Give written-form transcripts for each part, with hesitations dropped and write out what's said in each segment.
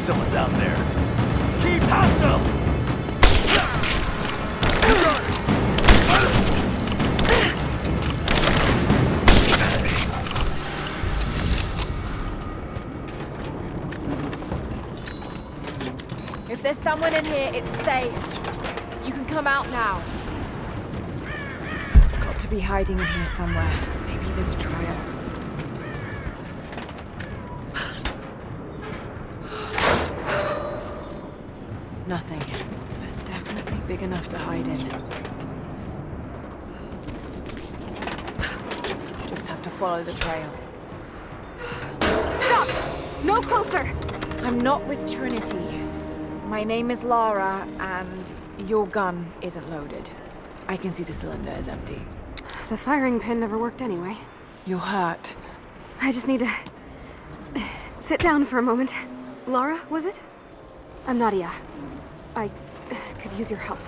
someone's out there. Keep hostile! If there's someone in here, it's safe. You can come out now. Got to be hiding in here somewhere. Maybe there's a trail. Nothing, but definitely big enough to hide in. Just have to follow the trail. Stop! No closer! I'm not with Trinity. My name is Lara, and your gun isn't loaded. I can see the cylinder is empty. The firing pin never worked anyway. You're hurt. I just need to sit down for a moment. Lara, was it? I'm Nadia. I could use your help.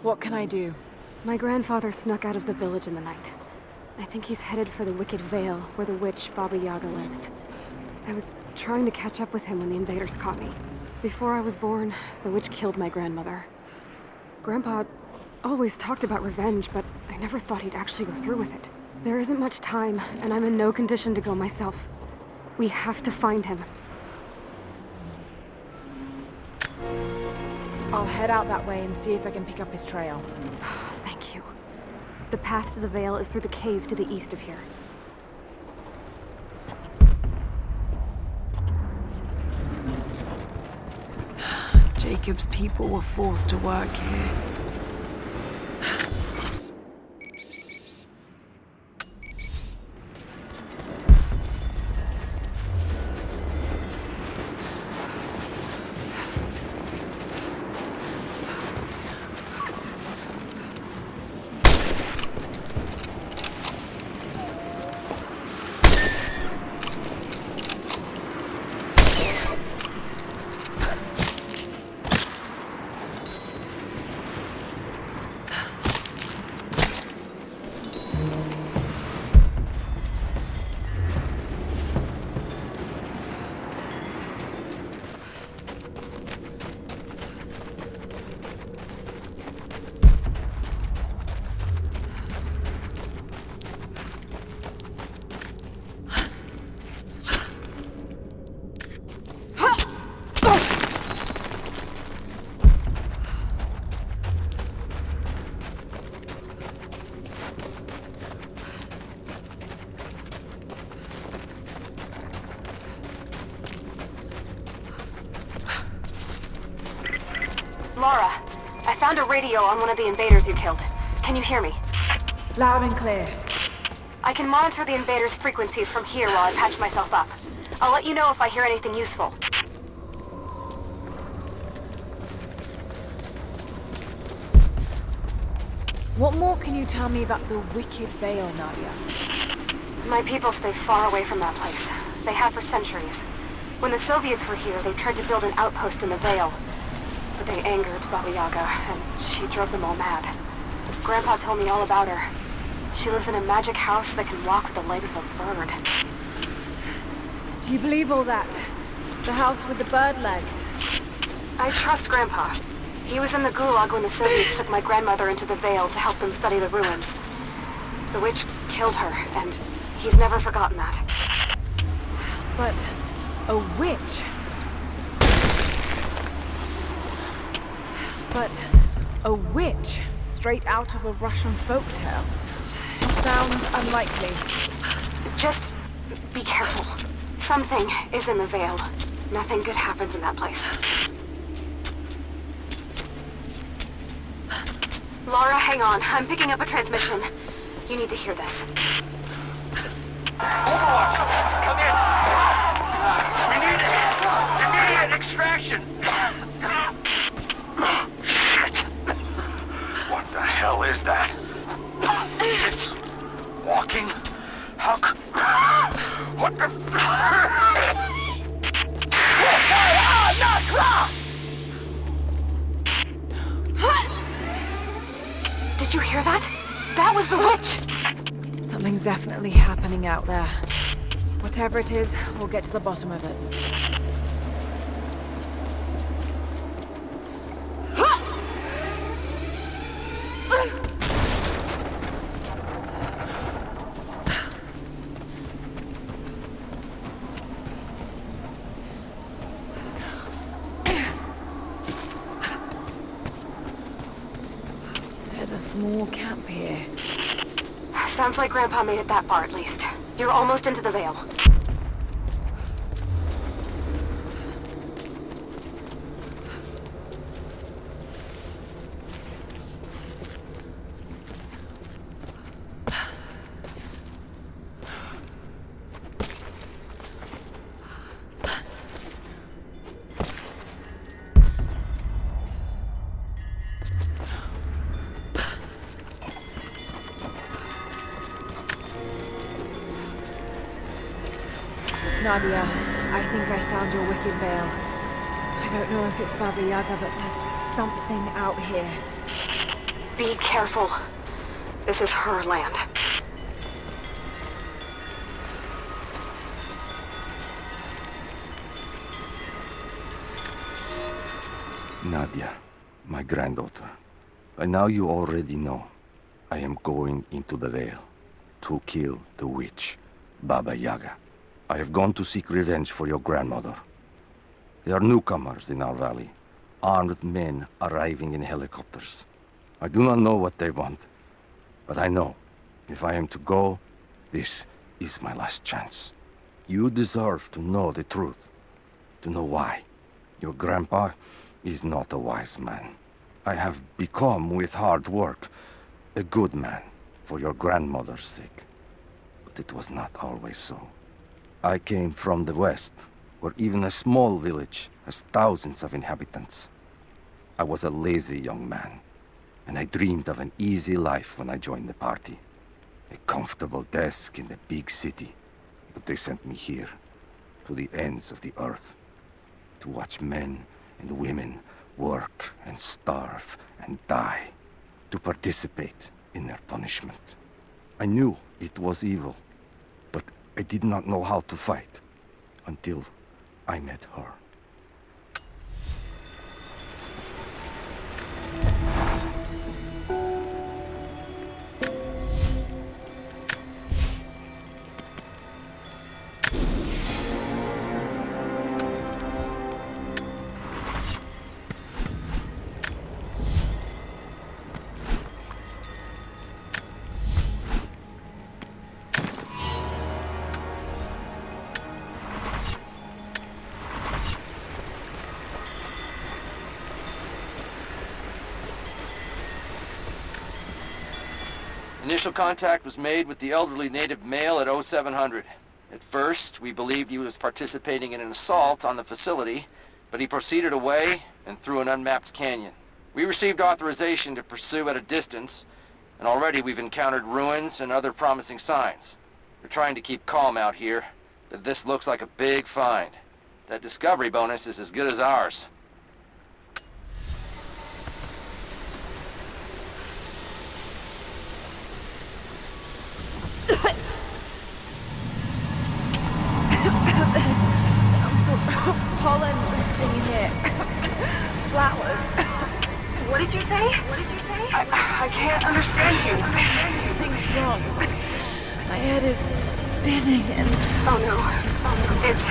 What can I do? My grandfather snuck out of the village in the night. I think he's headed for the Wicked Vale, where the witch Baba Yaga lives. I was trying to catch up with him when the invaders caught me. Before I was born, the witch killed my grandmother. Grandpa always talked about revenge, but I never thought he'd actually go through with it. There isn't much time, and I'm in no condition to go myself. We have to find him. I'll head out that way and see if I can pick up his trail. Thank you. The path to the Vale is through the cave to the east of here. Jacob's people were forced to work here. Lara, I found a radio on one of the invaders you killed. Can you hear me? Loud and clear. I can monitor the invaders' frequencies from here while I patch myself up. I'll let you know if I hear anything useful. What more can you tell me about the Wicked Vale, Nadia? My people stay far away from that place. They have for centuries. When the Soviets were here, they tried to build an outpost in the Vale. But they angered Baba Yaga, and she drove them all mad. Grandpa told me all about her. She lives in a magic house that can walk with the legs of a bird. Do you believe all that? The house with the bird legs? I trust Grandpa. He was in the Gulag when the Soviets took my grandmother into the Vale to help them study the ruins. The witch killed her, and he's never forgotten that. But a witch? But a witch straight out of a Russian folktale? Sounds unlikely. Just be careful. Something is in the Vale. Nothing good happens in that place. Lara, hang on. I'm picking up a transmission. You need to hear this. Overwatch! Come in! We need immediate extraction! Shit! What the hell is that? It's walking? How could... What the... Did you hear that? That was the witch! Something's definitely happening out there. Whatever it is, we'll get to the bottom of it. There's a small camp here. Sounds like Grandpa made it that far at least. You're almost into the Vale. Nadia, I think I found your wicked veil. I don't know if it's Baba Yaga, but there's something out here. Be careful. This is her land. Nadia, my granddaughter. By now you already know. I am going into the Vale to kill the witch, Baba Yaga. I have gone to seek revenge for your grandmother. There are newcomers in our valley, armed men arriving in helicopters. I do not know what they want, but I know if I am to go, this is my last chance. You deserve to know the truth, to know why. Your grandpa is not a wise man. I have become, with hard work, a good man for your grandmother's sake. But it was not always so. I came from the west, where even a small village has thousands of inhabitants. I was a lazy young man, and I dreamed of an easy life when I joined the party. A comfortable desk in the big city. But they sent me here, to the ends of the earth, to watch men and women work and starve and die, to participate in their punishment. I knew it was evil, but I did not know how to fight until I met her. Initial contact was made with the elderly native male at 0700. At first, we believed he was participating in an assault on the facility, but he proceeded away and through an unmapped canyon. We received authorization to pursue at a distance, and already we've encountered ruins and other promising signs. We're trying to keep calm out here, but this looks like a big find. That discovery bonus is as good as ours. Pollen drifting here. Flowers. What did you say? What did you say? I can't understand you. Something's wrong. My head is spinning and... Oh no. It's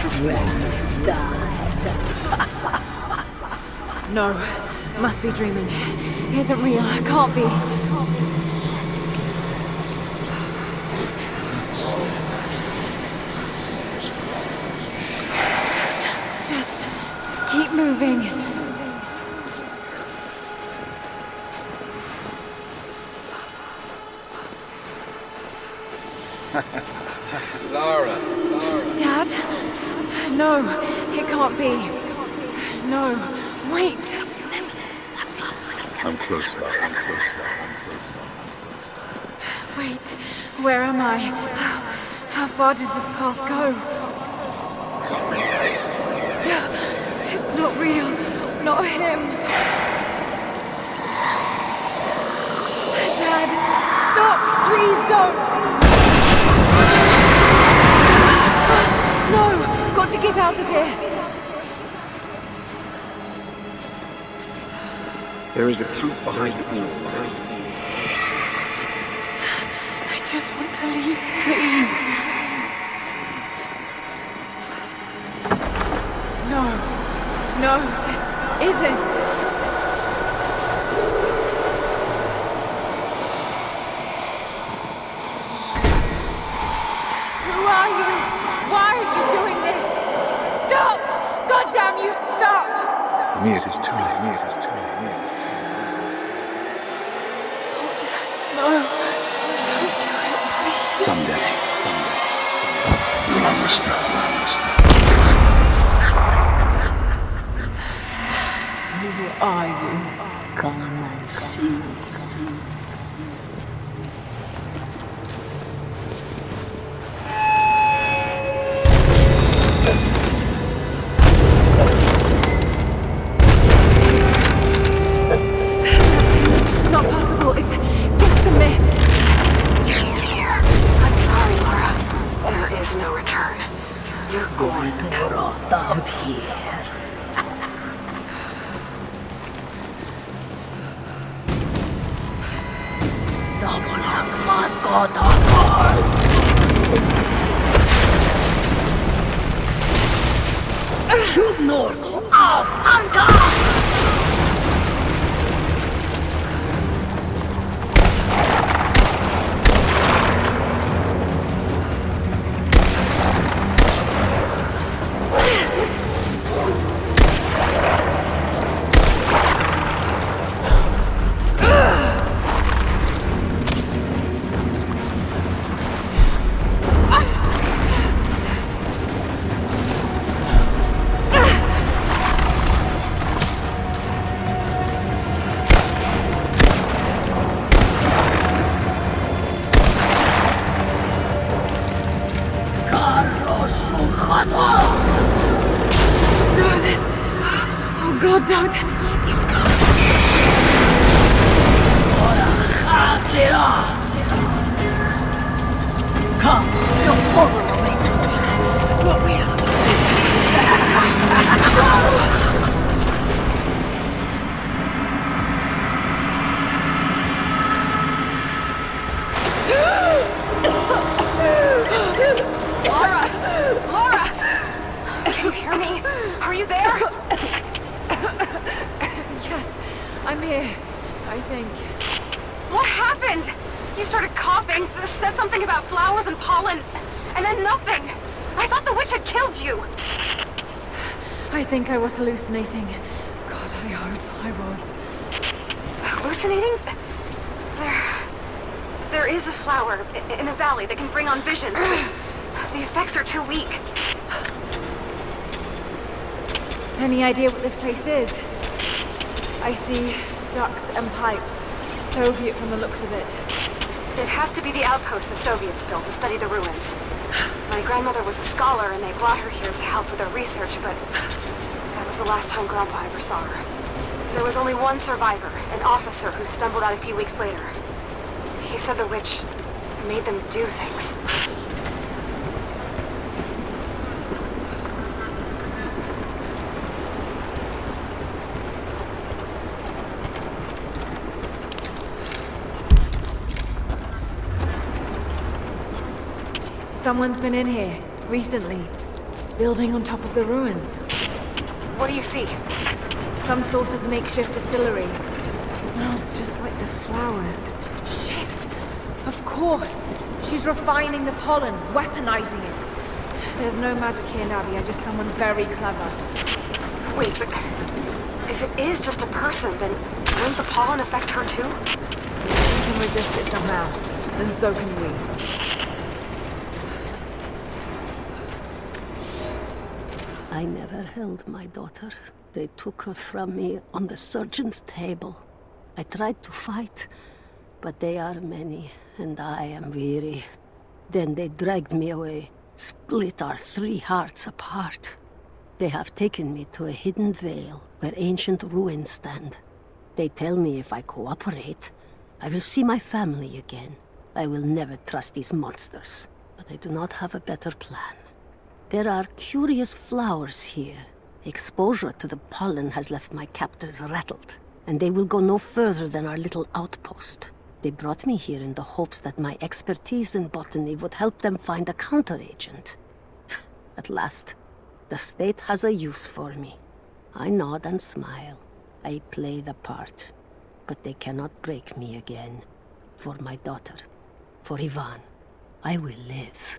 too late. No, must be dreaming. Isn't real. Can't be. Just keep moving. Lara. Dad? No, it can't be. No, wait. I'm close now. Wait, where am I? How far does this path go? It's not real. Not him. Dad! Stop! Please don't! God, no! Got to get out of here! There is a truth behind all this. I just want to leave, please. No. No, this isn't. Who are you? Why are you doing this? Stop! God damn you, stop! For me, it is too late. For me, it is too late. No, don't do it, please. Someday. You'll understand. Who are you? Come and see. Not possible. It's just a myth. I'm sorry, Laura. There is no return. You're going to rot out here. Shoot Nork off anchor! No, this... Oh, God, don't. He's gone. Come, you're overrated. Not real. Laura! Can you hear me? Are you there? Yes, I'm here, I think. What happened? You started coughing, said something about flowers and pollen, and then nothing. I thought the witch had killed you. I think I was hallucinating. God, I hope I was. Hallucinating? There is a flower in a valley that can bring on visions. The effects are too weak. Any idea what this place is? I see ducks and pipes. Soviet from the looks of it. It has to be the outpost the Soviets built to study the ruins. My grandmother was a scholar and they brought her here to help with her research, but that was the last time Grandpa ever saw her. There was only one survivor, an officer who stumbled out a few weeks later. He said the witch made them do things. Someone's been in here, recently. Building on top of the ruins. What do you see? Some sort of makeshift distillery. Smells just like the flowers. Shit! Of course! She's refining the pollen, weaponizing it. There's no magic here, Nadia, just someone very clever. Wait, but if it is just a person, then won't the pollen affect her too? She can resist it somehow. Then so can we. I never held my daughter. They took her from me on the surgeon's table. I tried to fight, but they are many, and I am weary. Then they dragged me away, split our 3 hearts apart. They have taken me to a hidden vale where ancient ruins stand. They tell me if I cooperate, I will see my family again. I will never trust these monsters, but I do not have a better plan. There are curious flowers here. Exposure to the pollen has left my captors rattled, and they will go no further than our little outpost. They brought me here in the hopes that my expertise in botany would help them find a counteragent. At last, the state has a use for me. I nod and smile. I play the part. But they cannot break me again. For my daughter, for Ivan, I will live.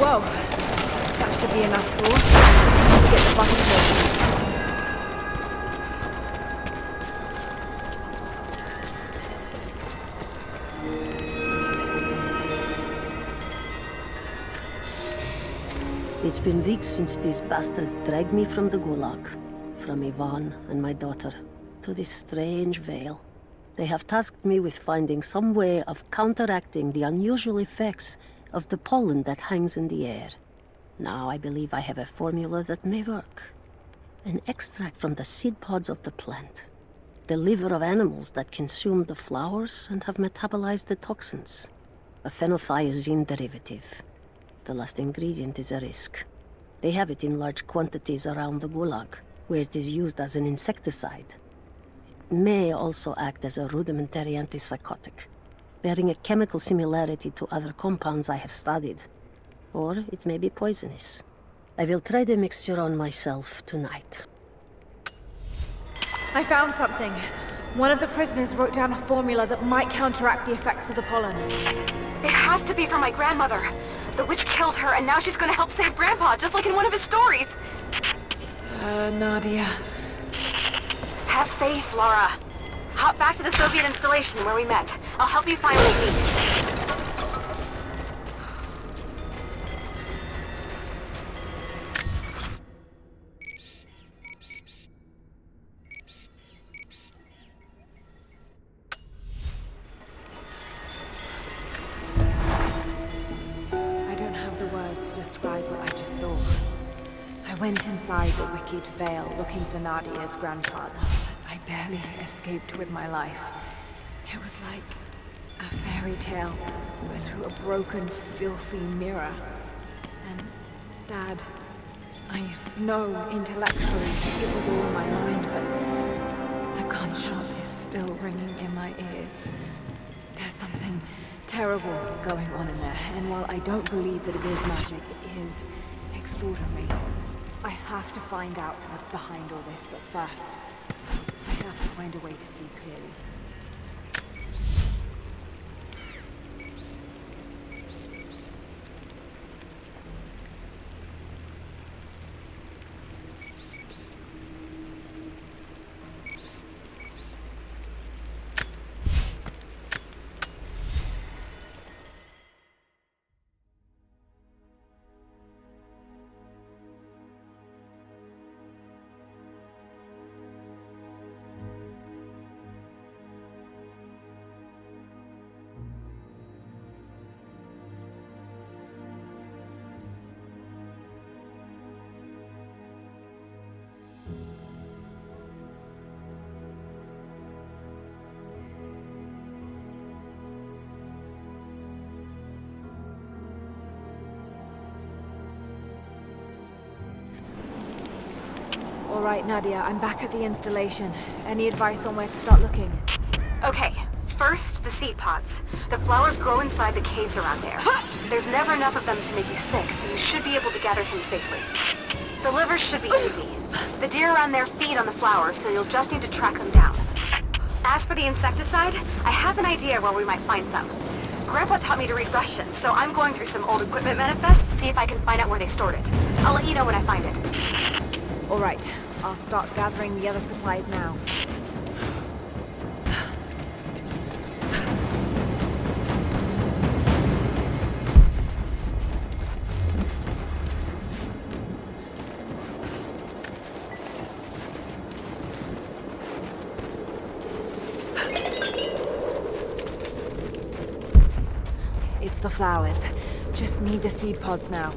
Whoa. That should be enough force. Just need to get the button open. It's been weeks since these bastards dragged me from the Gulag, from Ivan and my daughter, to this strange veil. They have tasked me with finding some way of counteracting the unusual effects of the pollen that hangs in the air. Now I believe I have a formula that may work. An extract from the seed pods of the plant. The liver of animals that consume the flowers and have metabolized the toxins. A phenothiazine derivative. The last ingredient is a risk. They have it in large quantities around the Gulag, where it is used as an insecticide. It may also act as a rudimentary antipsychotic, bearing a chemical similarity to other compounds I have studied. Or it may be poisonous. I will try the mixture on myself tonight. I found something. One of the prisoners wrote down a formula that might counteract the effects of the pollen. It has to be for my grandmother. The witch killed her, and now she's gonna help save Grandpa, just like in one of his stories. Nadia. Have faith, Laura. Hop back to the Soviet installation where we met. I'll help you find what you need. I don't have the words to describe what I just saw. I went inside the wicked veil looking for Nadia's grandfather. I barely escaped with my life. It was like a fairy tale, but through a broken, filthy mirror. And Dad, I know intellectually it was all in my mind, but the gunshot is still ringing in my ears. There's something terrible going on in there, and while I don't believe that it is magic, it is extraordinary. I have to find out what's behind all this, but first, I have to find a way to see clearly. All right, Nadia, I'm back at the installation. Any advice on where to start looking? Okay, first, the seed pods. The flowers grow inside the caves around there. There's never enough of them to make you sick, so you should be able to gather some safely. The livers should be easy. The deer around there feed on the flowers, so you'll just need to track them down. As for the insecticide, I have an idea where we might find some. Grandpa taught me to read Russian, so I'm going through some old equipment manifests to see if I can find out where they stored it. I'll let you know when I find it. All right, I'll start gathering the other supplies now. It's the flowers. Just need the seed pods now.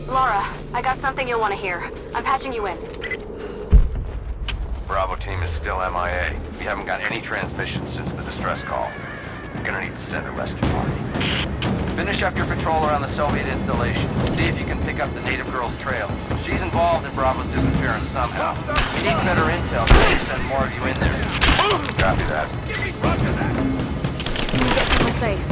Laura, I got something you'll want to hear. I'm patching you in. Bravo team is still MIA. We haven't got any transmissions since the distress call. We're gonna need to send a rescue party. Finish up your patrol around the Soviet installation. See if you can pick up the native girl's trail. She's involved in Bravo's disappearance somehow. We need better intel, so we send more of you in there. Copy that. Get somewhere safe.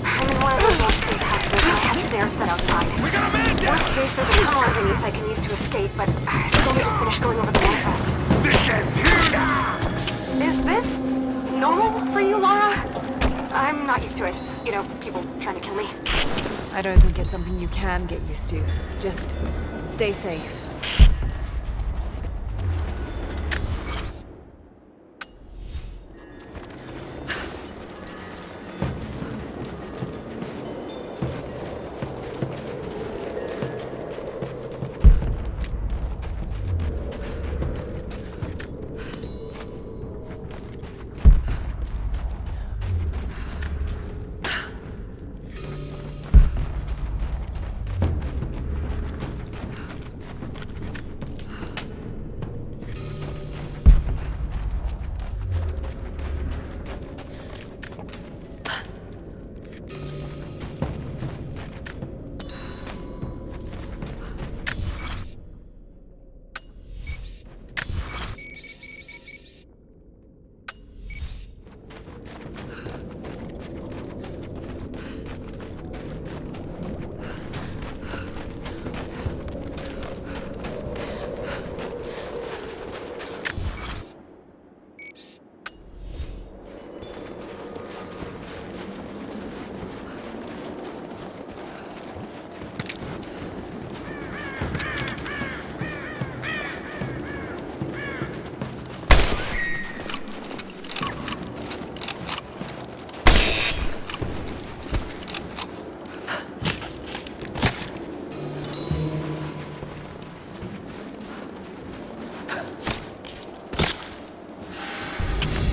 I'm in one of those most safe houses. I have stairs set outside. We got a man down! Worst case, there's a tunnel underneath I can use to escape, but I still need to finish going over the manifest. This ends here now! Is this normal for you, Laura? I'm not used to it. You know, people trying to kill me. I don't think it's something you can get used to. Just stay safe.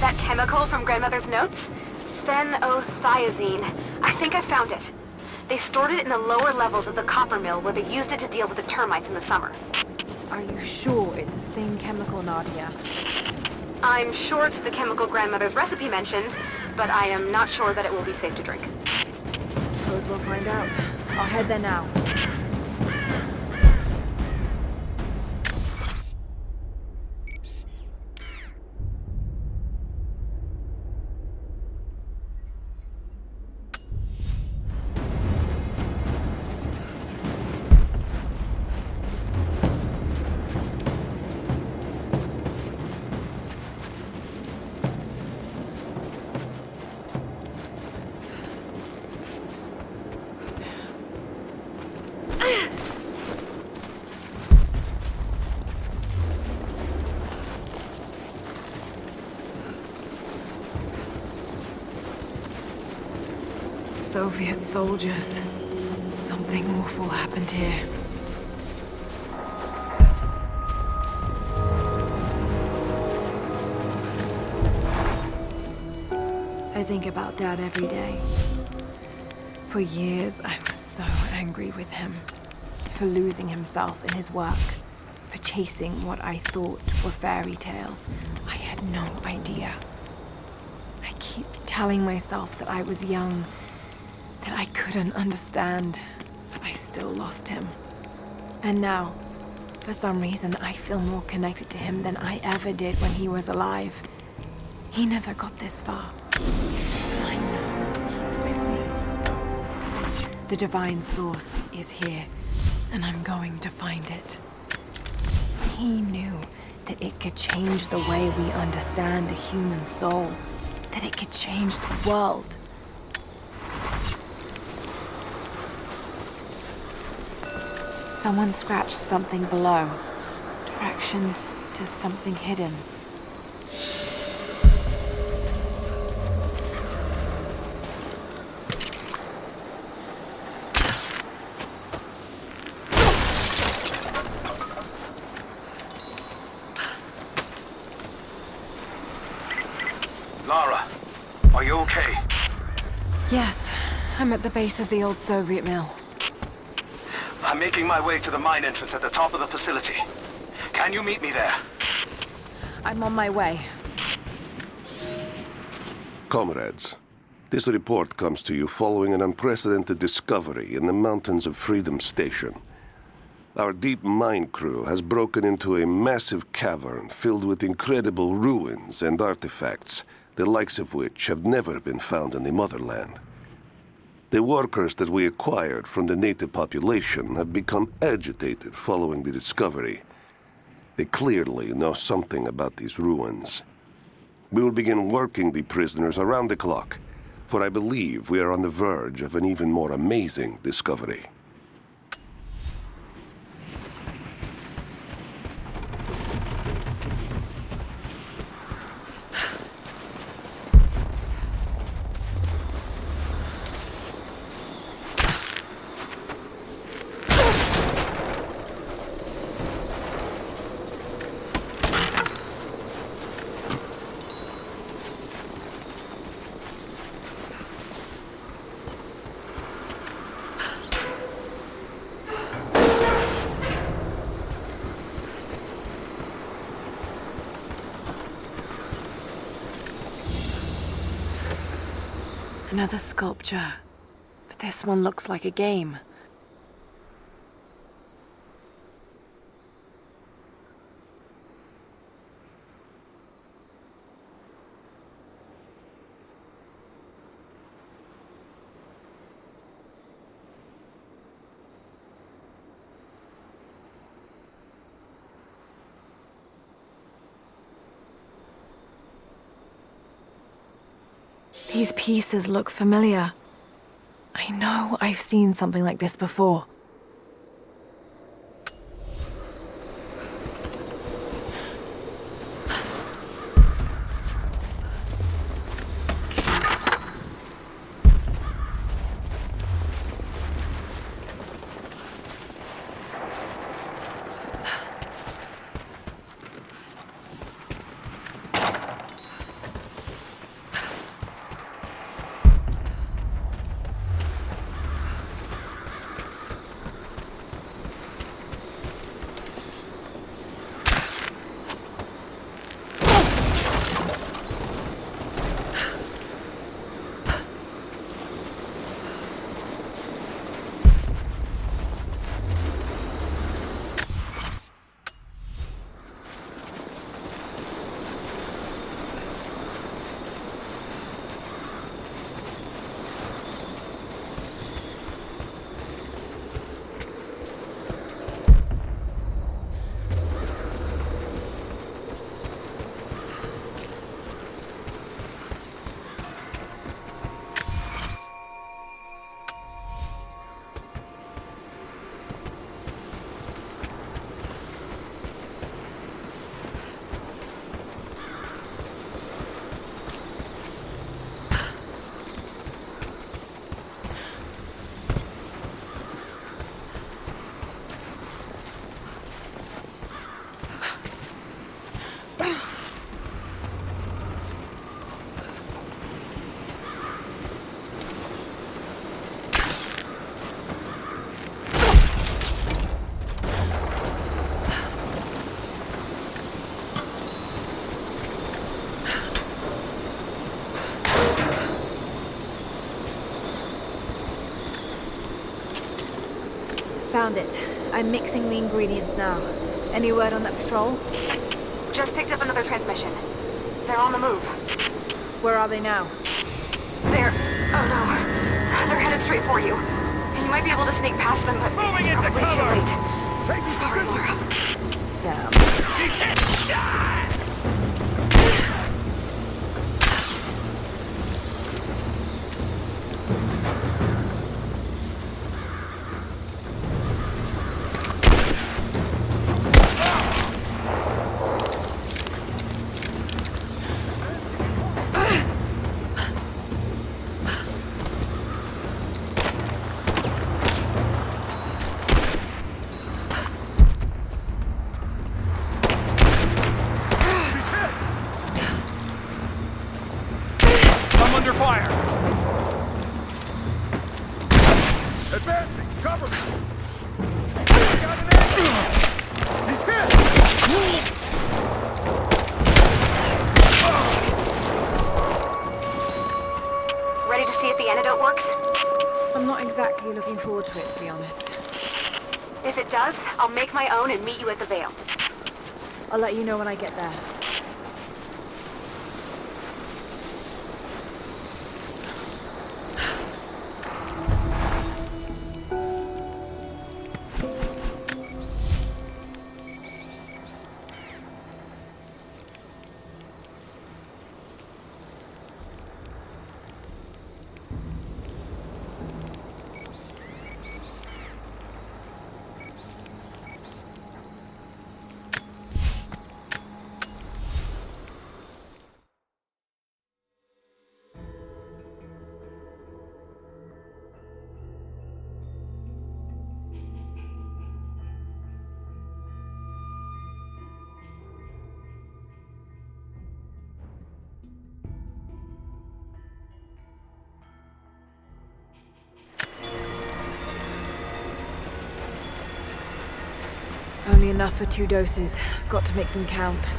That chemical from Grandmother's notes? Phenothiazine. I think I found it. They stored it in the lower levels of the copper mill where they used it to deal with the termites in the summer. Are you sure it's the same chemical, Nadia? I'm sure it's the chemical Grandmother's recipe mentioned, but I am not sure that it will be safe to drink. Suppose we'll find out. I'll head there now. Soviet soldiers. Something awful happened here. I think about Dad every day. For years, I was so angry with him. For losing himself in his work. For chasing what I thought were fairy tales. I had no idea. I keep telling myself that I was young, that I couldn't understand, but I still lost him. And now, for some reason, I feel more connected to him than I ever did when he was alive. He never got this far. But I know he's with me. The divine source is here, and I'm going to find it. He knew that it could change the way we understand a human soul, that it could change the world. Someone scratched something below. Directions to something hidden. Lara, are you okay? Yes, I'm at the base of the old Soviet mill. I'm making my way to the mine entrance at the top of the facility. Can you meet me there? I'm on my way. Comrades, this report comes to you following an unprecedented discovery in the mountains of Freedom Station. Our deep mine crew has broken into a massive cavern filled with incredible ruins and artifacts, the likes of which have never been found in the motherland. The workers that we acquired from the native population have become agitated following the discovery. They clearly know something about these ruins. We will begin working the prisoners around the clock, for I believe we are on the verge of an even more amazing discovery. Another sculpture, but this one looks like a game. These pieces look familiar. I know I've seen something like this before. Found it. I'm mixing the ingredients now. Any word on that patrol? Just picked up another transmission. They're on the move. Where are they now? They're... oh no. They're headed straight for you. You might be able to sneak past them, but... Moving into probably cover! too late. Taking Sorry, position! Laura. Damn. She's hit! Ah! I'm under fire! Advancing! Cover me! I got an enemy! He's hit! Ready to see if the antidote works? I'm not exactly looking forward to it, to be honest. If it does, I'll make my own and meet you at the Vale. I'll let you know when I get there. Only enough for 2 doses. Got to make them count.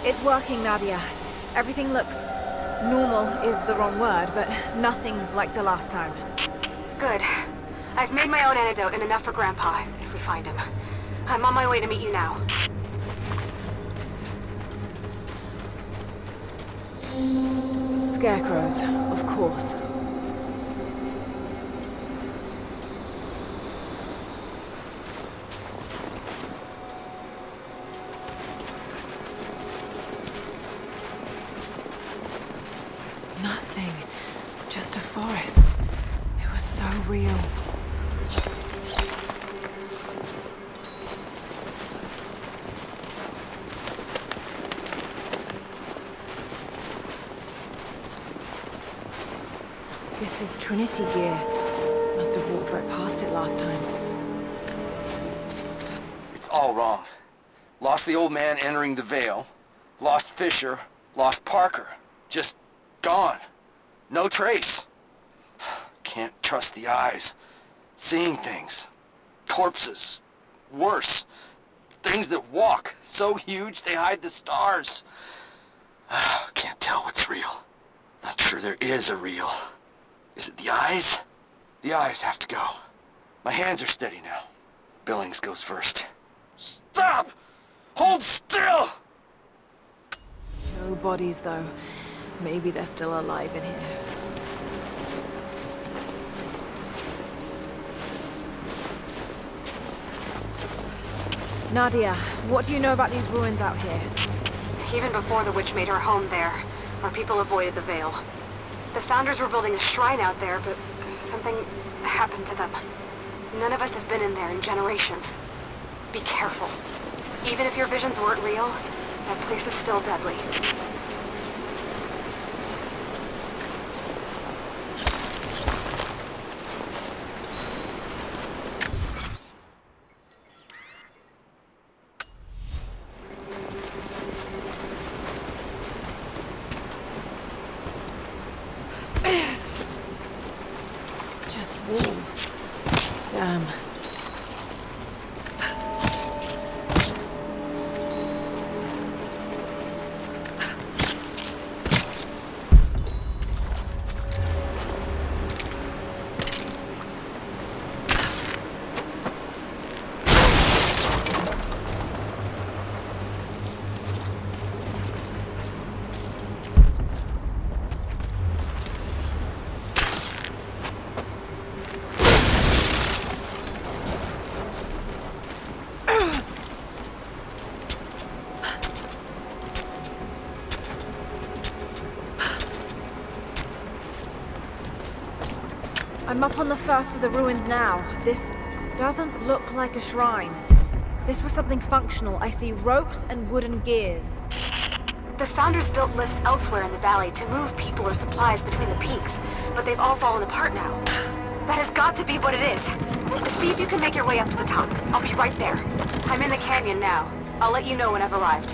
It's working, Nadia. Everything looks... normal is the wrong word, but nothing like the last time. Good. I've made my own antidote and enough for Grandpa, if we find him. I'm on my way to meet you now. Scarecrows, of course. Nothing. Just a forest. It was so real. This is Trinity gear. Must have walked right past it last time. It's all wrong. Lost the old man entering the Vale. Lost Fisher. Lost Parker. Just gone. No trace. Can't trust the eyes. Seeing things. Corpses. Worse. Things that walk. So huge they hide the stars. Can't tell what's real. Not sure there is a real. Is it the eyes? The eyes have to go. My hands are steady now. Billings goes first. Stop! Hold still! No bodies, though. Maybe they're still alive in here. Nadia, what do you know about these ruins out here? Even before the witch made her home there, our people avoided the Vale. The Founders were building a shrine out there, but something happened to them. None of us have been in there in generations. Be careful. Even if your visions weren't real, that place is still deadly. Just wolves. Damn. I'm up on the first of the ruins now. This doesn't look like a shrine. This was something functional. I see ropes and wooden gears. The Founders built lifts elsewhere in the valley to move people or supplies between the peaks, but they've all fallen apart now. That has got to be what it is. See if you can make your way up to the top. I'll be right there. I'm in the canyon now. I'll let you know when I've arrived.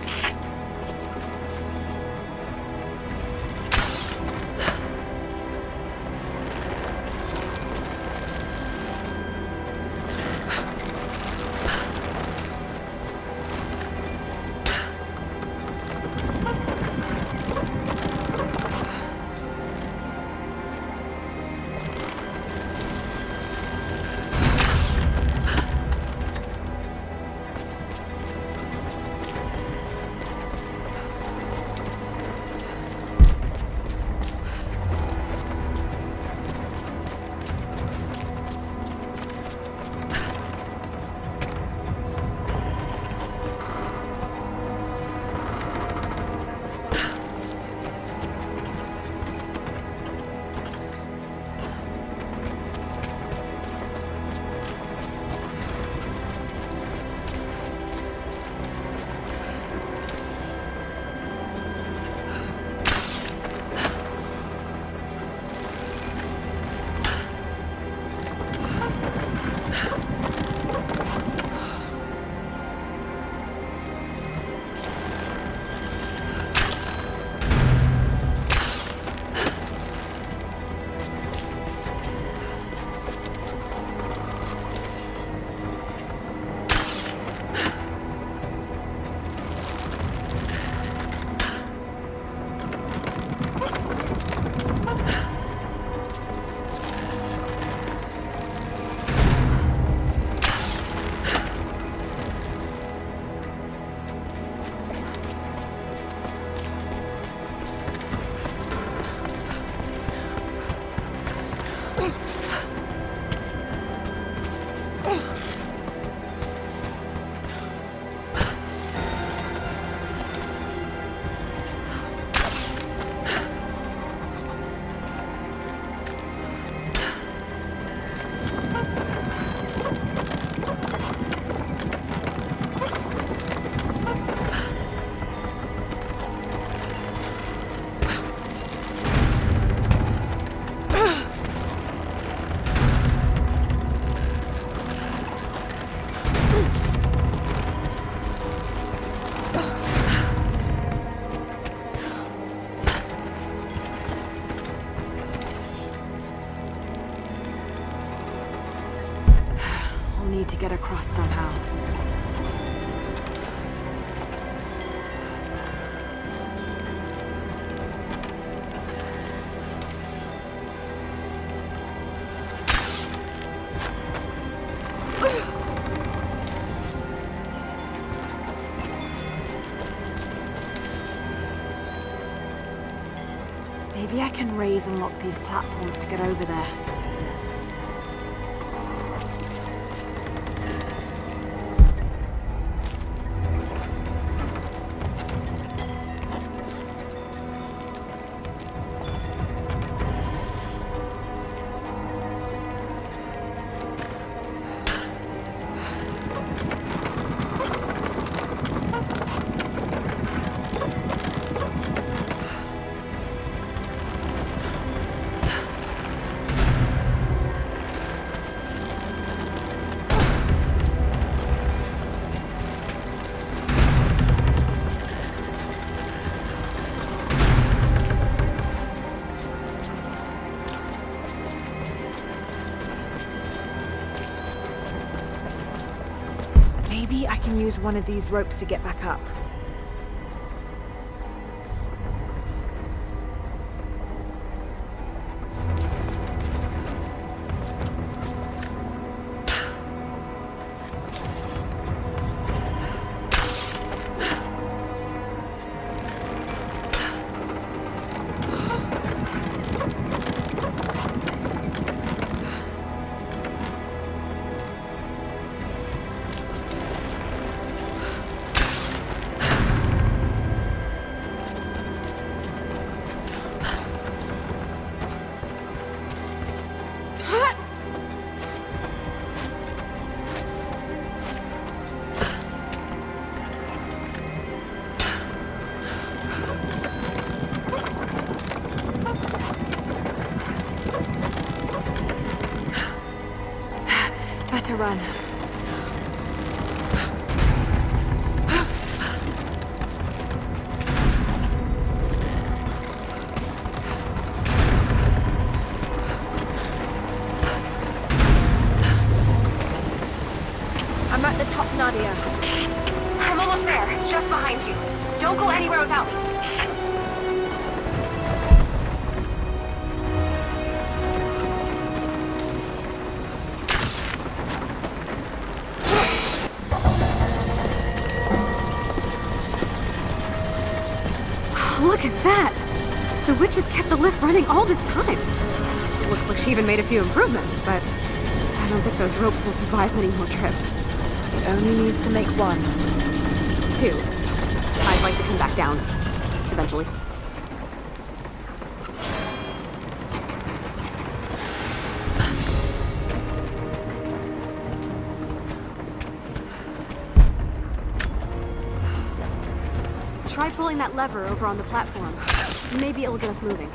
Need to get across somehow. Maybe I can raise and lock these platforms to get over there. Maybe I can use one of these ropes to get back up. to run. I'm at the top, Nadia. I'm almost there, just behind you. Don't go anywhere without me. Look at that! The witch has kept the lift running all this time. Looks like she even made a few improvements, but I don't think those ropes will survive many more trips. It only needs to make one. 2. I'd like to come back down. Eventually. Try pulling that lever over on the platform. Maybe it'll get us moving.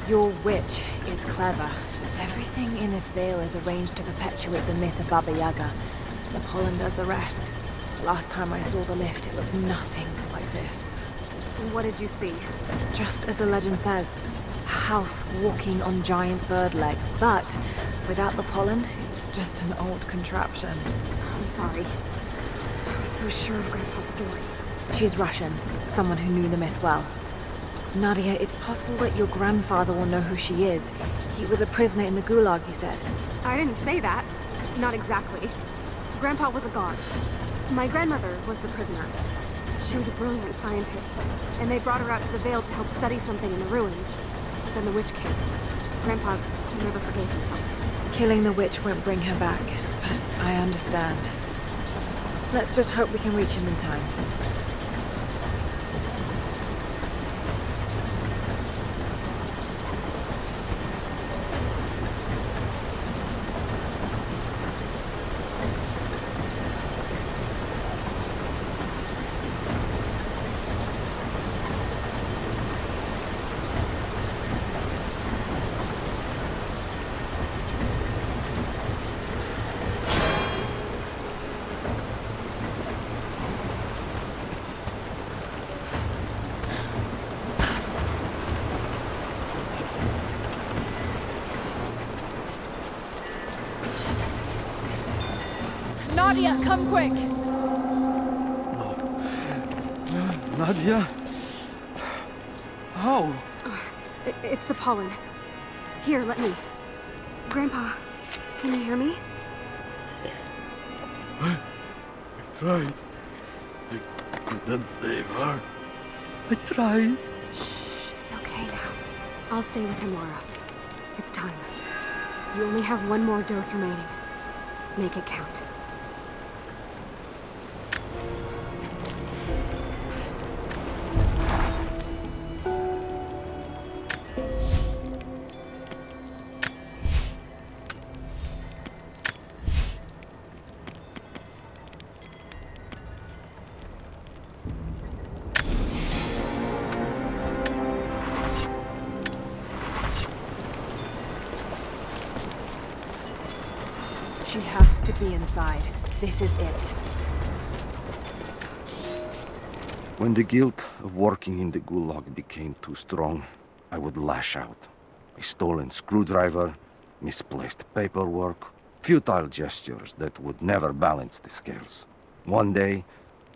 Your witch is clever. Everything in this veil is arranged to perpetuate the myth of Baba Yaga, and the pollen does the rest. Last time I saw the lift, it looked nothing like this. What did you see? Just as the legend says, a house walking on giant bird legs, but without the pollen, it's just an old contraption. I'm sorry. I was so sure of Grandpa's story. She's Russian, someone who knew the myth well. Nadia, it's possible that your grandfather will know who she is. He was a prisoner in the Gulag, you said. I didn't say that. Not exactly. Grandpa was a guard. My grandmother was the prisoner. She was a brilliant scientist, and they brought her out to the Vale to help study something in the ruins. Then the witch came. Grandpa never forgave himself. Killing the witch won't bring her back, but I understand. Let's just hope we can reach him in time. Nadia, come quick! Nadia? How? It's the pollen. Here, let me. Grandpa, can you hear me? I tried. I couldn't save her. I tried. Shh, it's okay now. I'll stay with him, Laura. It's time. You only have one more dose remaining. Make it count. She has to be inside. This is it. When the guilt of working in the Gulag became too strong, I would lash out. A stolen screwdriver, misplaced paperwork, futile gestures that would never balance the scales. One day,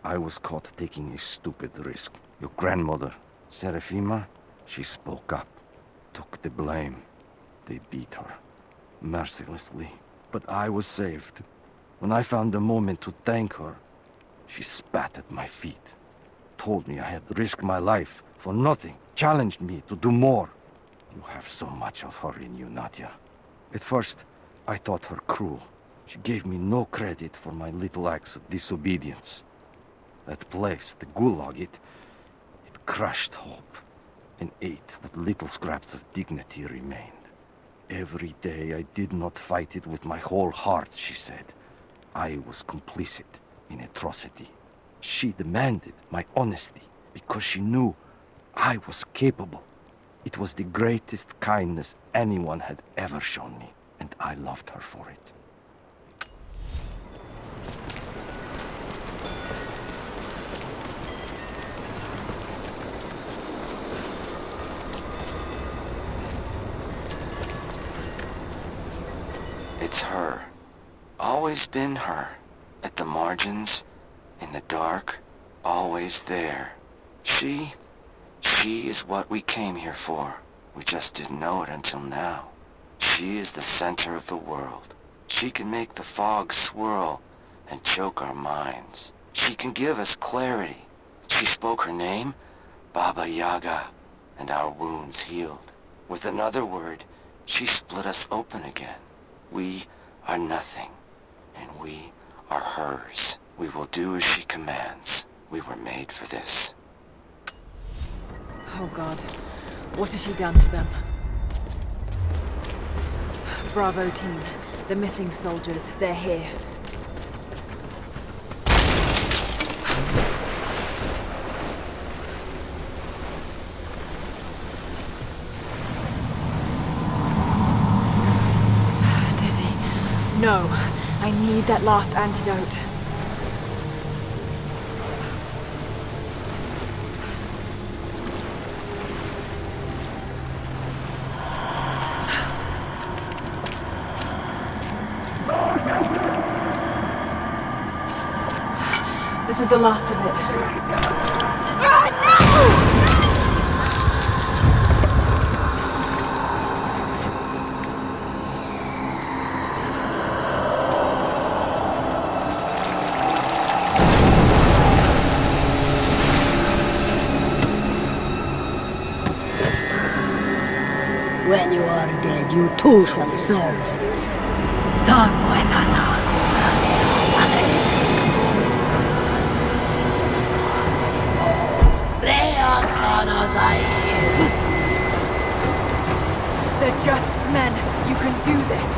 I was caught taking a stupid risk. Your grandmother, Serafima, she spoke up, took the blame. They beat her, mercilessly. But I was saved. When I found the moment to thank her, she spat at my feet, told me I had risked my life for nothing, challenged me to do more. You have so much of her in you, Nadia. At first, I thought her cruel. She gave me no credit for my little acts of disobedience. That place, the Gulag, it crushed hope. and ate what little scraps of dignity remained. Every day I did not fight it with my whole heart, she said. I was complicit in atrocity. She demanded my honesty because she knew I was capable. It was the greatest kindness anyone had ever shown me, and I loved her for it. It's her. Always been her. At the margins, in the dark, always there. She is what we came here for. We just didn't know it until now. She is the center of the world. She can make the fog swirl and choke our minds. She can give us clarity. She spoke her name, Baba Yaga, and our wounds healed. With another word, she split us open again. We are nothing, and we are hers. We will do as she commands. We were made for this. Oh God, what has she done to them? Bravo team, the missing soldiers, they're here. Dizzy, no, I need that last antidote. This is the last of it. Ah, no! When you are dead, you too shall serve. They're just men. You can do this.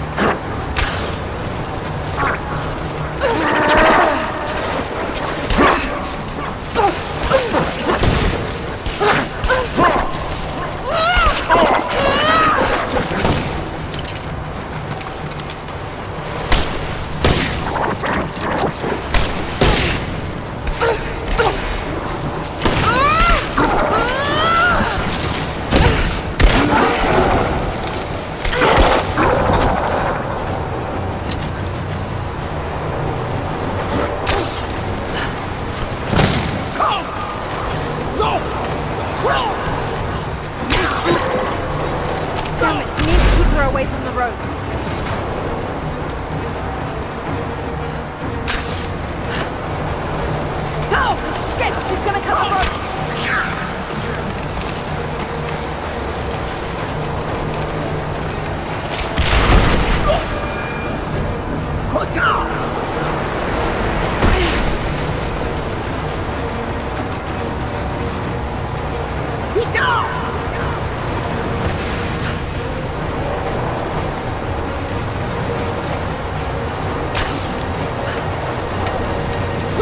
Damn it, need to keep her away from the rope. Oh, shit! She's gonna cut the rope!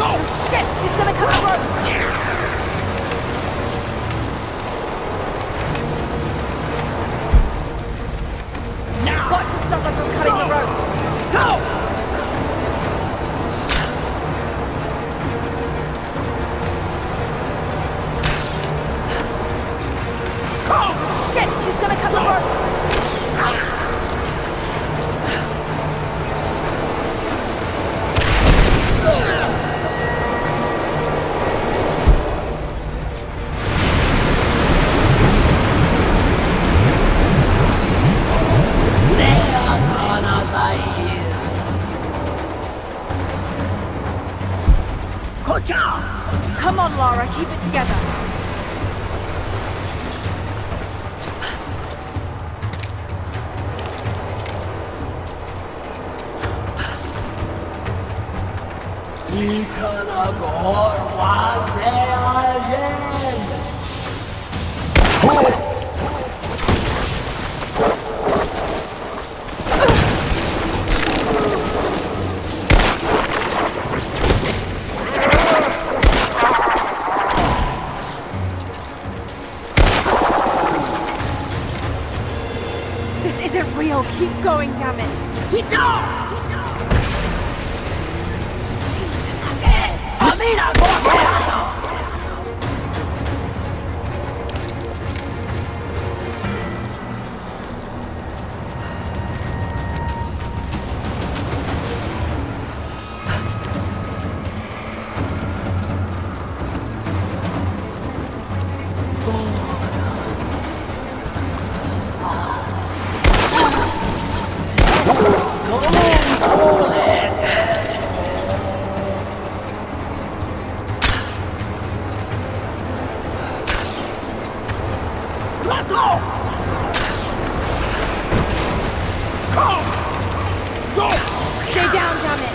Oh, shit! She's gonna cut the rope! Got to stop her from cutting the rope! Go! Oh, shit! She's gonna cut the rope! Come on, Lara, keep it together. Oh! Stay down, damn it!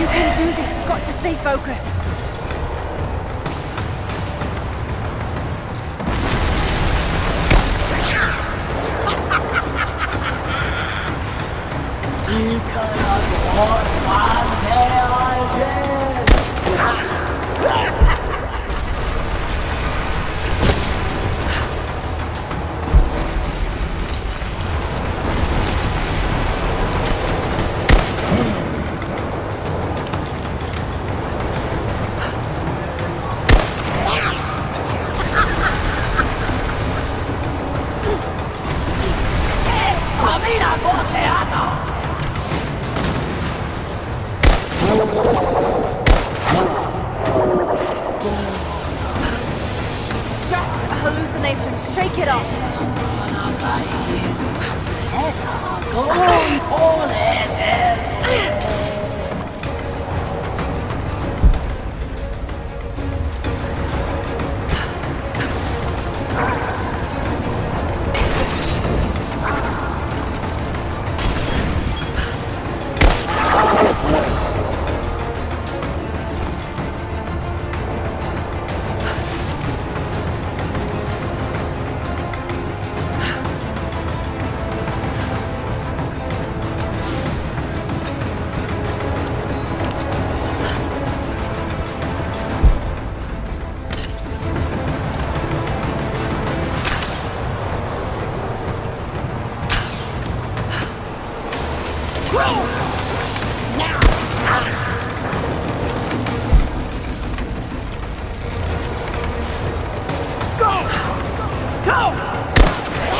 You can do this. Got to stay focused. Just a hallucination. Shake it off.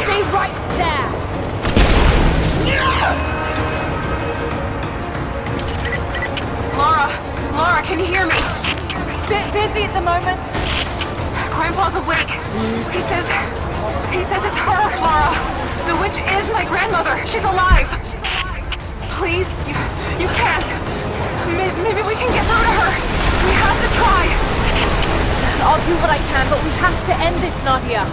Stay right there! Lara, can you hear me? Bit busy at the moment. Grandpa's awake. He says it's her, Lara. The witch is my grandmother. She's alive. Please, you can't. Maybe we can get through to her. We have to try. I'll do what I can, but we have to end this, Nadia.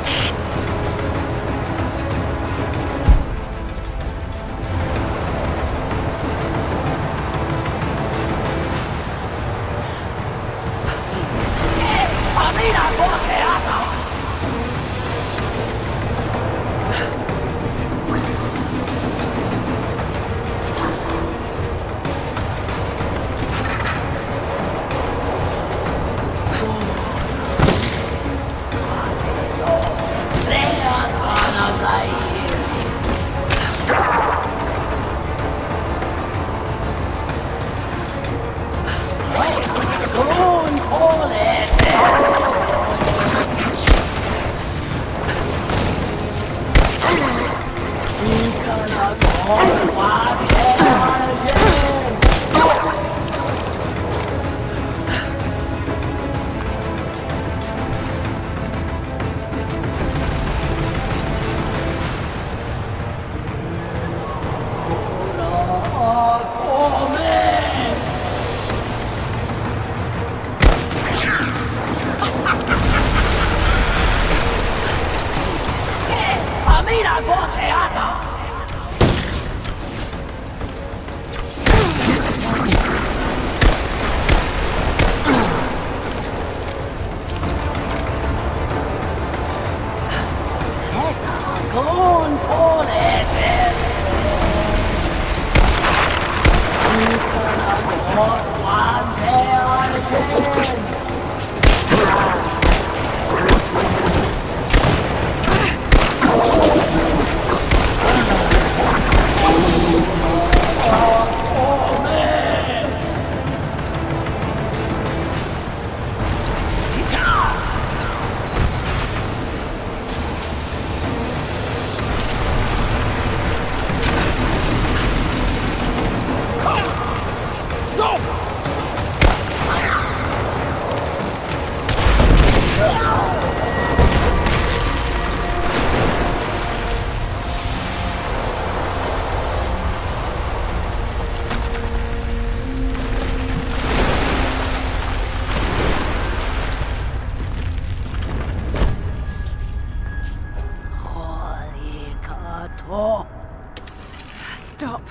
Stop.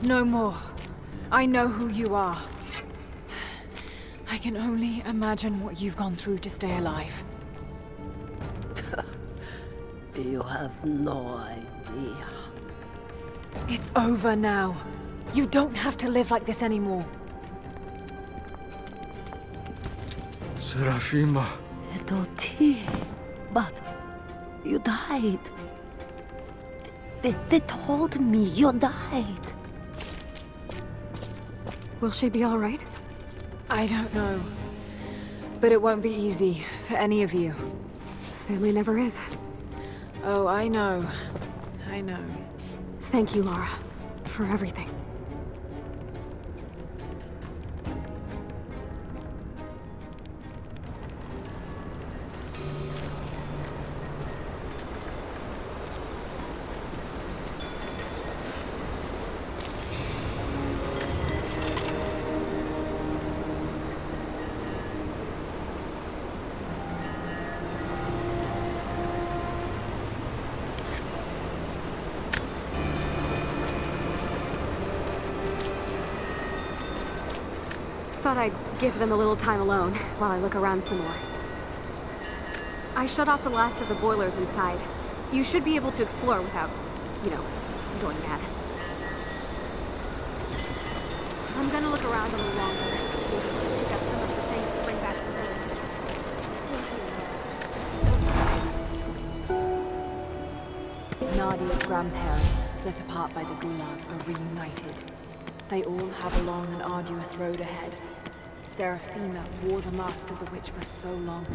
No more. I know who you are. I can only imagine what you've gone through to stay alive. You have no idea. It's over now. You don't have to live like this anymore. Serafima. Doti, but you died. They told me you died. Will she be all right? I don't know. But it won't be easy for any of you. Family never is. Oh, I know. I know. Thank you, Lara, for everything. Thought I'd give them a little time alone while I look around some more. I shut off the last of the boilers inside. You should be able to explore without, going mad. I'm gonna look around a little longer. Pick up some of the things to bring back to the village. Nadia's grandparents, split apart by the Gulag, are reunited. They all have a long and arduous road ahead. Serafima wore the mask of the witch for so long,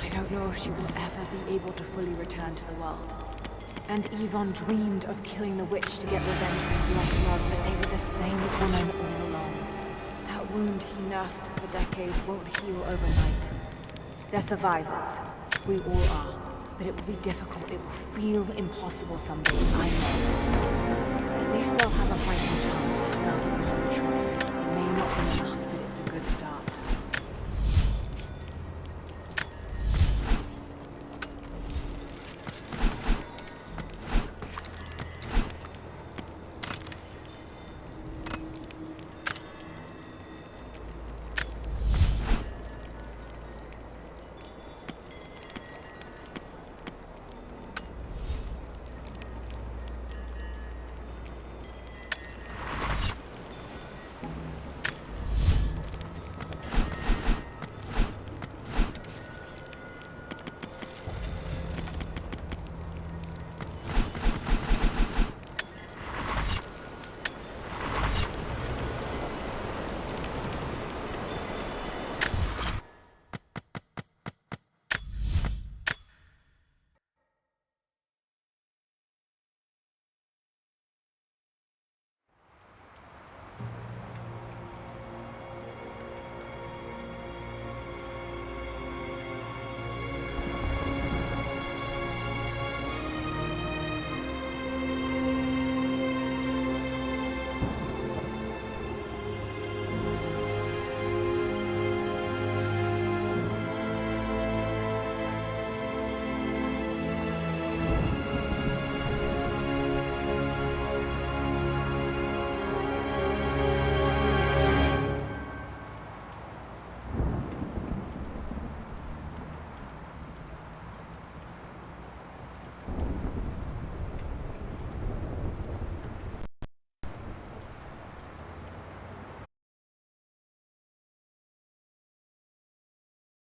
I don't know if she will ever be able to fully return to the world. And Yvonne dreamed of killing the witch to get revenge for his lost love, but they were the same woman all along. That wound he nursed for decades won't heal overnight. They're survivors. We all are. But it will be difficult. It will feel impossible some days, I know. At least they'll have a fighting chance now that we know the truth. It may not enough, but it's a good start.